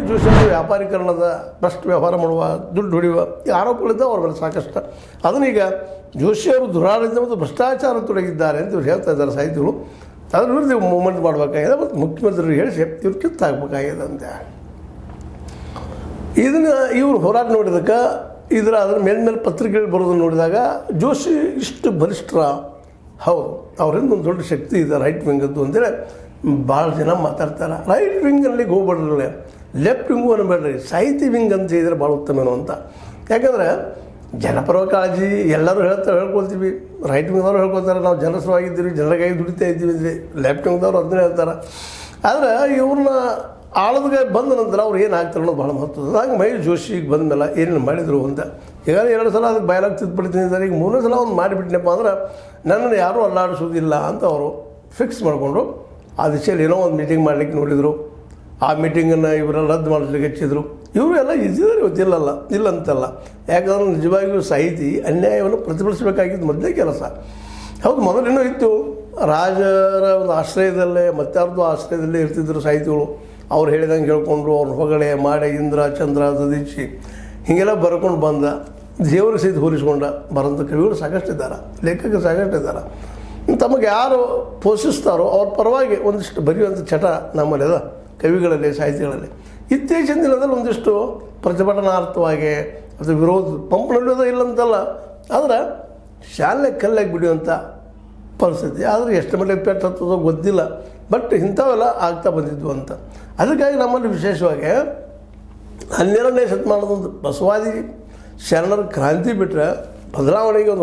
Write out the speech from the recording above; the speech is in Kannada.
ಜೋಶಿಯವರು ವ್ಯಾಪಾರೀಕರಣದ ಭ್ರಷ್ಟ ವ್ಯವಹಾರ ಮಾಡುವ, ದುಡ್ಡು ಹೊಡೆಯುವ ಈ ಆರೋಪಗಳಿದ್ದ ಅವ್ರ ಮೇಲೆ ಸಾಕಷ್ಟು. ಅದನ್ನೀಗ ಜೋಶಿಯವರು ದುರಾಡಳಿತ ಮತ್ತು ಭ್ರಷ್ಟಾಚಾರ ತೊಡಗಿದ್ದಾರೆ ಅಂತ ಇವ್ರು ಹೇಳ್ತಾ ಇದ್ದಾರೆ ಸಾಹಿತಿಗಳು. ಅದ್ರ ವಿರುದ್ಧ ಮೂವ್ಮೆಂಟ್ ಮಾಡಬೇಕಾಗಿದೆ ಮತ್ತು ಮುಖ್ಯಮಂತ್ರಿಗಳು ಹೇಳಿ ಇವ್ರು ಕಿತ್ತಾಗಬೇಕಾಗಿದೆ ಅಂತ. ಇದನ್ನು ಇವರು ಹೋರಾಟ ನೋಡಿದಕ್ಕೆ ಅದರ ಮೇಲ್ಮೇಲೆ ಪತ್ರಿಕೆಗಳು ಬರೋದನ್ನು ನೋಡಿದಾಗ ಜೋಶಿ ಇಷ್ಟು ಬಲಿಷ್ಠರ, ಹೌದು ಅವರಿಂದ ಒಂದು ದೊಡ್ಡ ಶಕ್ತಿ ಇದೆ ರೈಟ್ ವಿಂಗದ್ದು ಅಂತೇಳಿ ಭಾಳ ಜನ ಮಾತಾಡ್ತಾರೆ. ರೈಟ್ ವಿಂಗಲ್ಲಿಗೆ ಹೋಗ್ಬೇಡ್ರಿ, ಲೆಫ್ಟ್ ವಿಂಗು ಅನ್ನಬೇಡ್ರಿ, ಸಾಹಿತಿ ವಿಂಗ್ ಅಂತ ಹೇಳಿದರೆ ಭಾಳ ಉತ್ತಮನೋ ಅಂತ. ಯಾಕಂದ್ರೆ ಜನಪರ ಕಾಳಜಿ ಎಲ್ಲರೂ ಹೇಳ್ಕೊಳ್ತೀವಿ. ರೈಟ್ ವಿಂಗ್ದವ್ರು ಹೇಳ್ಕೊಳ್ತಾರೆ ನಾವು ಜನರ ಸಲುವಾಗಿದ್ದೀವಿ, ಜನರಿಗಾಗಿ ದುಡಿತಾ ಇದ್ದೀವಿ ಅಂದರೆ. ಲೆಫ್ಟ್ ವಿಂಗ್ದವ್ರು ಅದನ್ನೇ ಹೇಳ್ತಾರೆ. ಆದರೆ ಇವ್ರನ್ನ ಆಳದ ಬಂದ ನಂತರ ಅವ್ರು ಏನು ಆಗ್ತಾರೆ ಅನ್ನೋದು ಭಾಳ ಮಹತ್ವದ. ಹಾಗೆ ಮಹೇಶ್ ಜೋಶಿಗೆ ಬಂದ ಮೇಲೆ ಏನೇನು ಮಾಡಿದರು ಅಂತ ಈಗಾಗಲೇ 2 ಸಲ ಅದಕ್ಕೆ ಬಯಲಾಗಿ ತಿದ್ದುಪಡಿತಿದ್ದಾರೆ. ಈಗ 3ನೇ ಸಲ ಒಂದು ಮಾಡಿಬಿಟ್ನಪ್ಪ ಅಂದ್ರೆ ನನ್ನನ್ನು ಯಾರೂ ಅಲ್ಲಾಡಿಸೋದಿಲ್ಲ ಅಂತ ಅವರು ಫಿಕ್ಸ್ ಮಾಡಿಕೊಂಡು ಆ ದಿಶೆಯಲ್ಲಿ ಏನೋ ಒಂದು ಮೀಟಿಂಗ್ ಮಾಡಲಿಕ್ಕೆ ನೋಡಿದರು. ಆ ಮೀಟಿಂಗನ್ನು ಇವರೆಲ್ಲ ರದ್ದು ಮಾಡಿಸ್ಲಿಕ್ಕೆ ಹೆಚ್ಚಿದ್ರು. ಇವರು ಎಲ್ಲ ಇದ್ದಿದ್ದಾರೆ, ಗೊತ್ತಿಲ್ಲಲ್ಲ, ಇಲ್ಲಂತಲ್ಲ. ಯಾಕಂದ್ರೆ ನಿಜವಾಗಿಯೂ ಸಾಹಿತಿ ಅನ್ಯಾಯವನ್ನು ಪ್ರತಿಭಟಿಸಬೇಕಾಗಿದ್ದು ಮೊದಲೇ ಕೆಲಸ. ಹೌದು, ಮೊದಲೇನೋ ಇತ್ತು, ರಾಜರ ಒಂದು ಆಶ್ರಯದಲ್ಲೇ ಮತ್ತಾರ್ದು ಆಶ್ರಯದಲ್ಲೇ ಇರ್ತಿದ್ರು ಸಾಹಿತಿಗಳು. ಅವ್ರು ಹೇಳಿದಂಗೆ ಹೇಳ್ಕೊಂಡು ಅವ್ರ ಹೊಗಳೆ ಮಾಡೆ ಇಂದ್ರ ಚಂದ್ರ ದದೀಚಿ ಹೀಗೆಲ್ಲ ಬರ್ಕೊಂಡು ಬಂದ ದೇವರ ಸಹಿತ ಹೋಲಿಸ್ಕೊಂಡ ಬರೋಂಥ ಕವಿಗಳು ಸಾಕಷ್ಟು ಇದ್ದಾರೆ, ಲೇಖಕರು ಸಾಕಷ್ಟು ಇದ್ದಾರೆ. ತಮಗೆ ಯಾರು ಪೋಷಿಸ್ತಾರೋ ಅವ್ರ ಪರವಾಗಿ ಒಂದಿಷ್ಟು ಬರೆಯುವಂಥ ಚಟ ನಮ್ಮಲ್ಲಿ ಅದ ಕವಿಗಳಲ್ಲಿ, ಸಾಹಿತಿಗಳಲ್ಲಿ. ಇತ್ತೀಚಿನ ದಿನದಲ್ಲಿ ಒಂದಿಷ್ಟು ಪ್ರತಿಭಟನಾರ್ಥವಾಗಿ ಅದು ವಿರೋಧ ಪಂಪ್ ನಡೆಯೋದು ಇಲ್ಲಂತಲ್ಲ, ಆದರೆ ಶಾಲೆ ಕಲ್ಲಾಗಿ ಬಿಡುವಂಥ ಪರಿಸ್ಥಿತಿ. ಆದರೆ ಎಷ್ಟು ಮಟ್ಟಿಗೆ ಪೆಟ್ಟು ಹತ್ತೋದೋ ಗೊತ್ತಿಲ್ಲ, ಬಟ್ ಇಂಥವೆಲ್ಲ ಆಗ್ತಾ ಬಂದಿದ್ವು ಅಂತ. ಅದಕ್ಕಾಗಿ ನಮ್ಮಲ್ಲಿ ವಿಶೇಷವಾಗಿ 12ನೇ ಶತಮಾನದೊಂದು ಬಸವಾದಿ ಶರಣರ ಕ್ರಾಂತಿ ಬಿಟ್ಟರೆ ಬದಲಾವಣೆಗೆ ಒಂದು